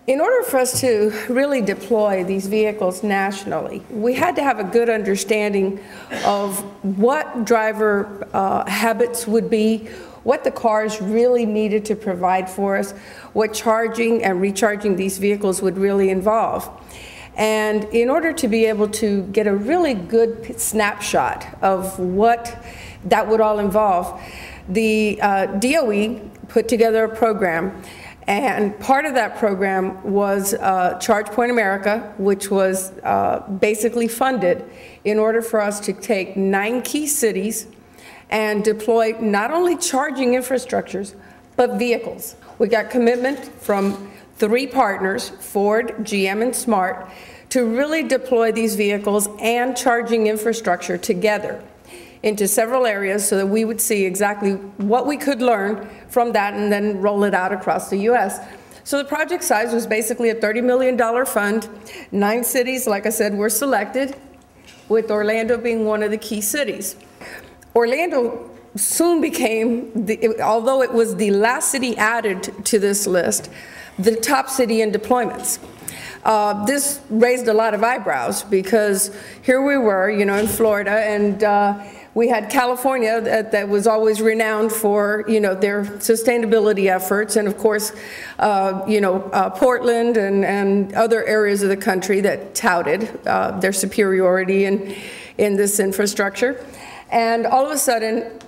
In order for us to really deploy these vehicles nationally, we had to have a good understanding of what driver habits would be, what the cars really needed to provide for us, what charging and recharging these vehicles would really involve. And in order to be able to get a really good snapshot of what that would all involve, the DOE put together a program. And part of that program was ChargePoint America, which was basically funded in order for us to take 9 key cities and deploy not only charging infrastructures, but vehicles. We got commitment from 3 partners, Ford, GM, and Smart, to really deploy these vehicles and charging infrastructure together into several areas so that we would see exactly what we could learn from that and then roll it out across the U.S. So the project size was basically a $30 million fund. 9 cities, like I said, were selected, with Orlando being one of the key cities. Orlando soon became, although it was the last city added to this list, the top city in deployments. This raised a lot of eyebrows because here we were, you know, in Florida, and we had California that was always renowned for, you know, their sustainability efforts, and of course, Portland and other areas of the country that touted their superiority in this infrastructure. And all of a sudden,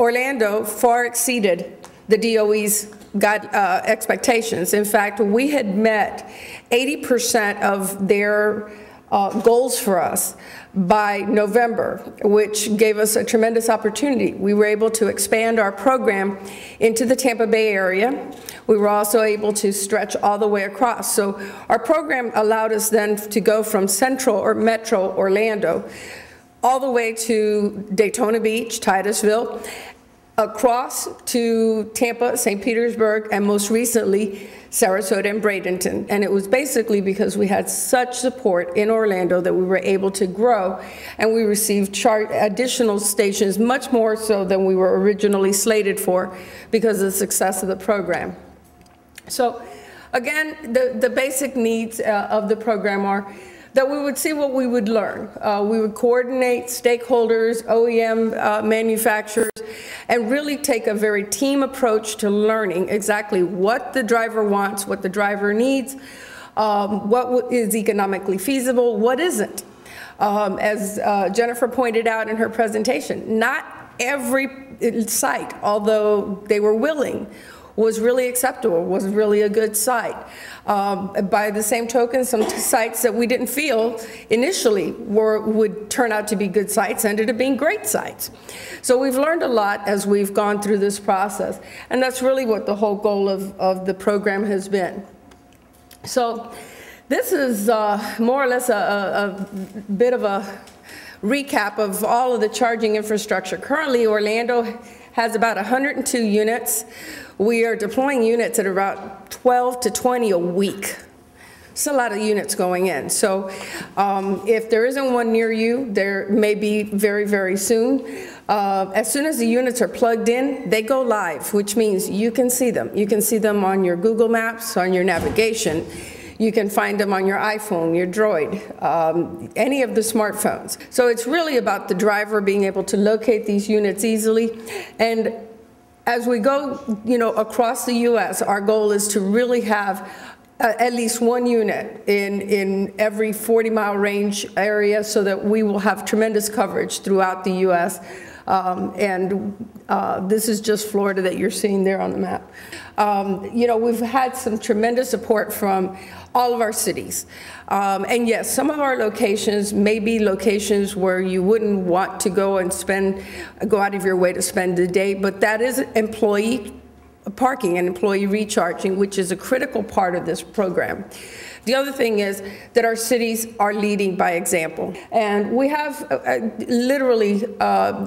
Orlando far exceeded the DOE's expectations. In fact, we had met 80% of their goals for us by November, which gave us a tremendous opportunity. We were able to expand our program into the Tampa Bay area. We were also able to stretch all the way across. So our program allowed us then to go from central or metro Orlando all the way to Daytona Beach, Titusville, across to Tampa, St. Petersburg, and most recently, Sarasota and Bradenton. And it was basically because we had such support in Orlando that we were able to grow, and we received additional stations, much more so than we were originally slated for because of the success of the program. So again, the basic needs of the program are that we would see what we would learn. We would coordinate stakeholders, OEM manufacturers, and really take a very team approach to learning exactly what the driver wants, what the driver needs, what is economically feasible, what isn't. As Jennifer pointed out in her presentation, not every site, although they were willing, was really acceptable, was really a good site. By the same token, some sites that we didn't feel initially would turn out to be good sites ended up being great sites. So we've learned a lot as we've gone through this process, and that's really what the whole goal of the program has been. So this is more or less a bit of a recap of all of the charging infrastructure. Currently, Orlando has about 102 units. We are deploying units at about 12 to 20 a week. It's a lot of units going in. So if there isn't one near you, there may be very, very soon. As soon as the units are plugged in, they go live, which means you can see them. You can see them on your Google Maps, on your navigation. You can find them on your iPhone, your Droid, any of the smartphones. So it's really about the driver being able to locate these units easily. And as we go, you know, across the U.S., our goal is to really have at least one unit in every 40-mile range area so that we will have tremendous coverage throughout the U.S. This is just Florida that you're seeing there on the map. You know, we've had some tremendous support from all of our cities. And yes, some of our locations may be locations where you wouldn't want to go and go out of your way to spend the day, but that is employee parking and employee recharging, which is a critical part of this program. The other thing is that our cities are leading by example. And we have literally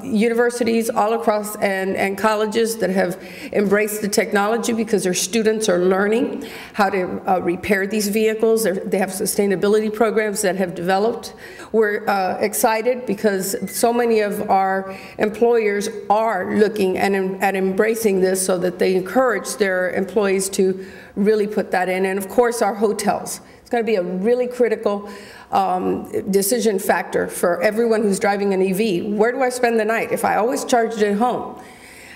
universities all across and colleges that have embraced the technology because their students are learning how to repair these vehicles. They have sustainability programs that have developed. We're excited because so many of our employers are looking at embracing this so that they encourage their employees to really put that in. And of course, our hotels. It's going to be a really critical decision factor for everyone who's driving an EV. Where do I spend the night? If I always charged at home,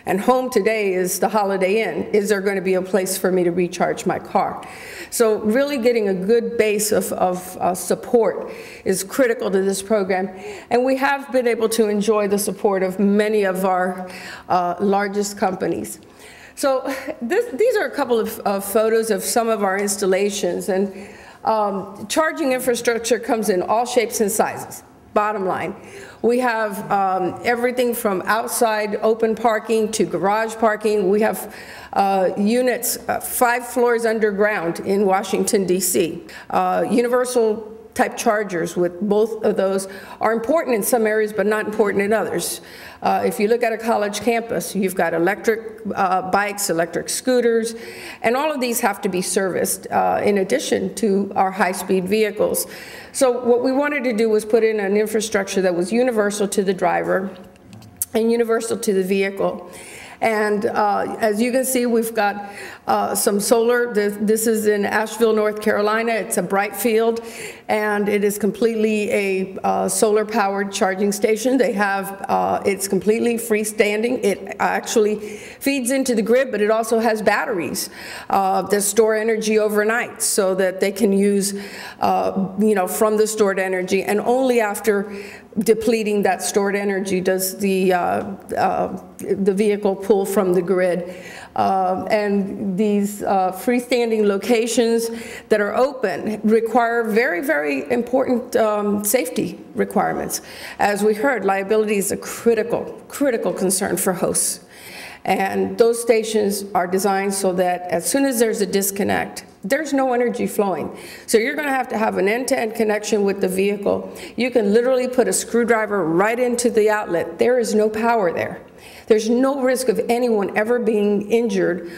and home today is the Holiday Inn, is there going to be a place for me to recharge my car? So really getting a good base of support is critical to this program. And we have been able to enjoy the support of many of our largest companies. So these are a couple of photos of some of our installations. And charging infrastructure comes in all shapes and sizes. Bottom line, we have everything from outside open parking to garage parking. We have units 5 floors underground in Washington, D.C. Universal type chargers with both of those are important in some areas but not important in others. If you look at a college campus, you've got electric bikes, electric scooters, and all of these have to be serviced in addition to our high-speed vehicles. So what we wanted to do was put in an infrastructure that was universal to the driver and universal to the vehicle. And as you can see, we've got some solar. This is in Asheville, North Carolina. It's a bright field, and it is completely a solar-powered charging station. They have, it's completely freestanding. It actually feeds into the grid, but it also has batteries that store energy overnight so that they can use, from the stored energy, and only after depleting that stored energy does the vehicle pull from the grid. And these freestanding locations that are open require very, very important safety requirements. As we heard, liability is a critical concern for hosts. And those stations are designed so that as soon as there's a disconnect, there's no energy flowing. So you're going to have an end-to-end connection with the vehicle. You can literally put a screwdriver right into the outlet. There is no power there. There's no risk of anyone ever being injured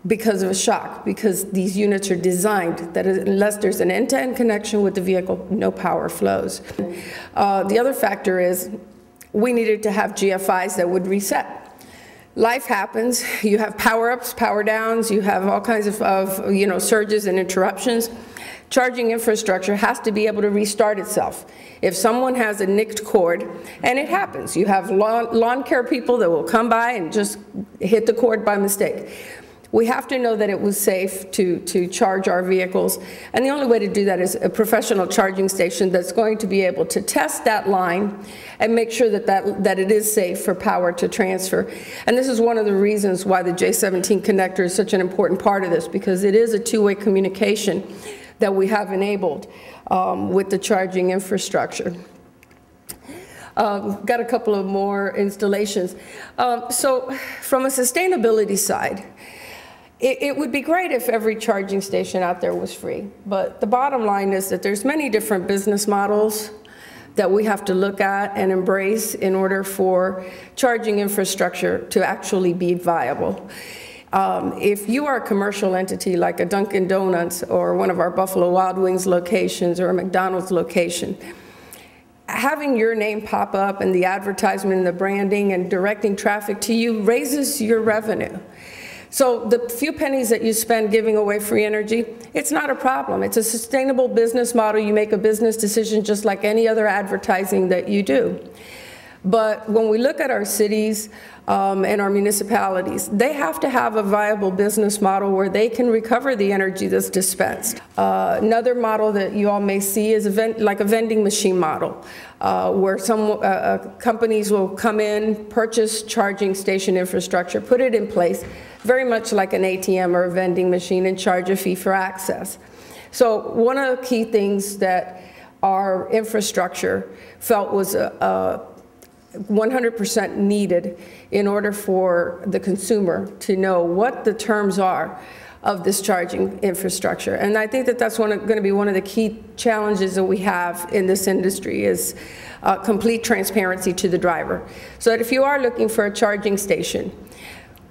because of a shock, because these units are designed that unless there's an end-to-end connection with the vehicle, no power flows. The other factor is we needed to have GFIs that would reset. Life happens. You have power-ups, power-downs. You have all kinds of surges and interruptions. Charging infrastructure has to be able to restart itself. If someone has a nicked cord, and it happens, you have lawn care people that will come by and just hit the cord by mistake. We have to know that it was safe to charge our vehicles, and the only way to do that is a professional charging station that's going to be able to test that line and make sure that it is safe for power to transfer. And this is one of the reasons why the J17 connector is such an important part of this, because it is a two-way communication that we have enabled with the charging infrastructure. Got a couple of more installations. So from a sustainability side, it would be great if every charging station out there was free, but the bottom line is that there's many different business models that we have to look at and embrace in order for charging infrastructure to actually be viable. If you are a commercial entity like a Dunkin' Donuts or one of our Buffalo Wild Wings locations or a McDonald's location, having your name pop up and the advertisement and the branding and directing traffic to you raises your revenue. So the few pennies that you spend giving away free energy, it's not a problem. It's a sustainable business model. You make a business decision just like any other advertising that you do. But when we look at our cities and our municipalities, they have to have a viable business model where they can recover the energy that's dispensed. Another model that you all may see is like a vending machine model, where some companies will come in, purchase charging station infrastructure, put it in place, very much like an ATM or a vending machine, and charge a fee for access. So one of the key things that our infrastructure felt was 100% needed in order for the consumer to know what the terms are of this charging infrastructure. And I think that that's going to be one of the key challenges that we have in this industry is complete transparency to the driver. So that if you are looking for a charging station,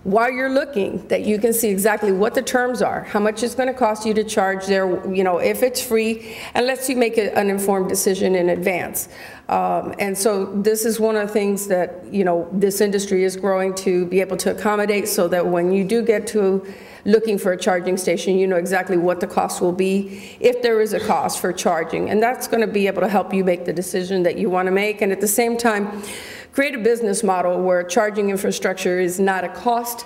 while you're looking, that you can see exactly what the terms are, how much it's going to cost you to charge there, you know, if it's free, and lets you make an informed decision in advance. And so this is one of the things that, you know, this industry is growing to be able to accommodate, so that when you do get to looking for a charging station, you know exactly what the cost will be, if there is a cost for charging. And that's going to be able to help you make the decision that you want to make, and at the same time, create a business model where charging infrastructure is not a cost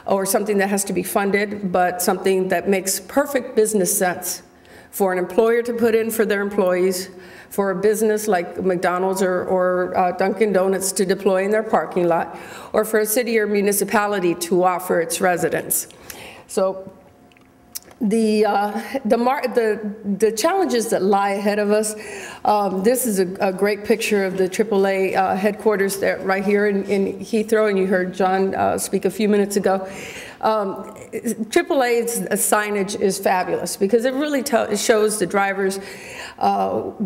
or something that has to be funded, but something that makes perfect business sense for an employer to put in for their employees, for a business like McDonald's or Dunkin' Donuts to deploy in their parking lot, or for a city or municipality to offer its residents. So the challenges that lie ahead of us, this is a great picture of the AAA headquarters there, right here in Heathrow, and you heard John speak a few minutes ago. AAA's signage is fabulous because it really it shows the drivers,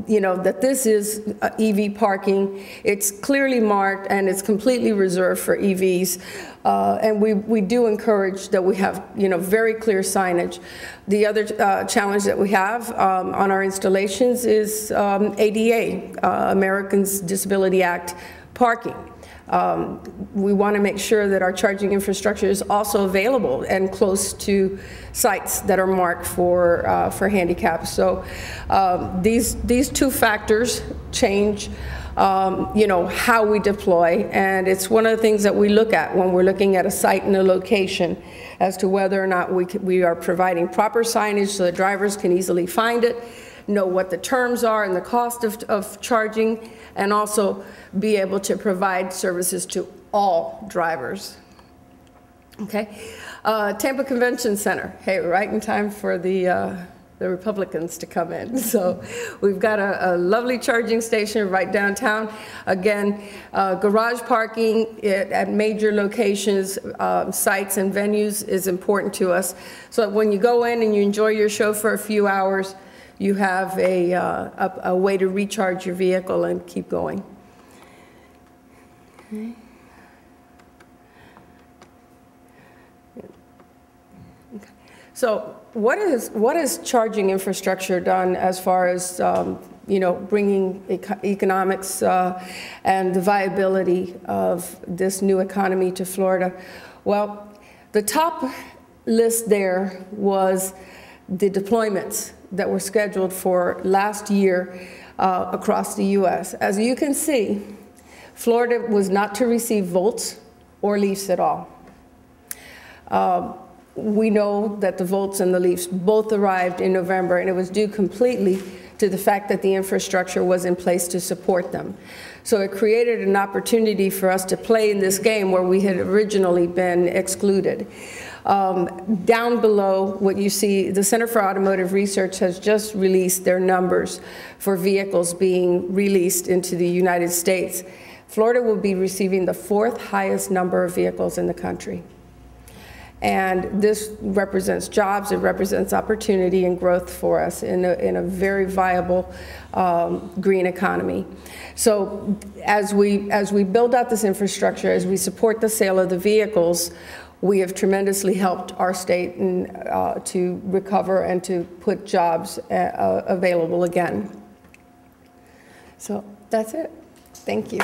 you know, that this is EV parking. It's clearly marked and it's completely reserved for EVs. And we do encourage that we have, you know, very clear signage. The other challenge that we have on our installations is ADA, Americans Disability Act parking. We want to make sure that our charging infrastructure is also available and close to sites that are marked for handicaps. So these two factors change you know, how we deploy, and it's one of the things that we look at when we're looking at a site and a location as to whether or not we are providing proper signage so that drivers can easily find it, know what the terms are and the cost of charging, and also be able to provide services to all drivers. Okay, Tampa Convention Center. Hey, right in time for the Republicans to come in. So we've got a lovely charging station right downtown. Again, garage parking at major locations, sites and venues is important to us. So that when you go in and you enjoy your show for a few hours, you have a way to recharge your vehicle and keep going. Okay. So what has charging infrastructure done as far as you know, bringing economics and the viability of this new economy to Florida? Well, the top list there was the deployments that were scheduled for last year across the U.S. As you can see, Florida was not to receive volts or leafs at all. We know that the volts and the leafs both arrived in November, and it was due completely to the fact that the infrastructure was in place to support them. So it created an opportunity for us to play in this game where we had originally been excluded. Down below, what you see, the Center for Automotive Research has just released their numbers for vehicles being released into the United States. Florida will be receiving the 4th highest number of vehicles in the country. And this represents jobs, it represents opportunity and growth for us in a very viable green economy. So as we build out this infrastructure, as we support the sale of the vehicles, we have tremendously helped our state to recover and to put jobs available again. So that's it. Thank you.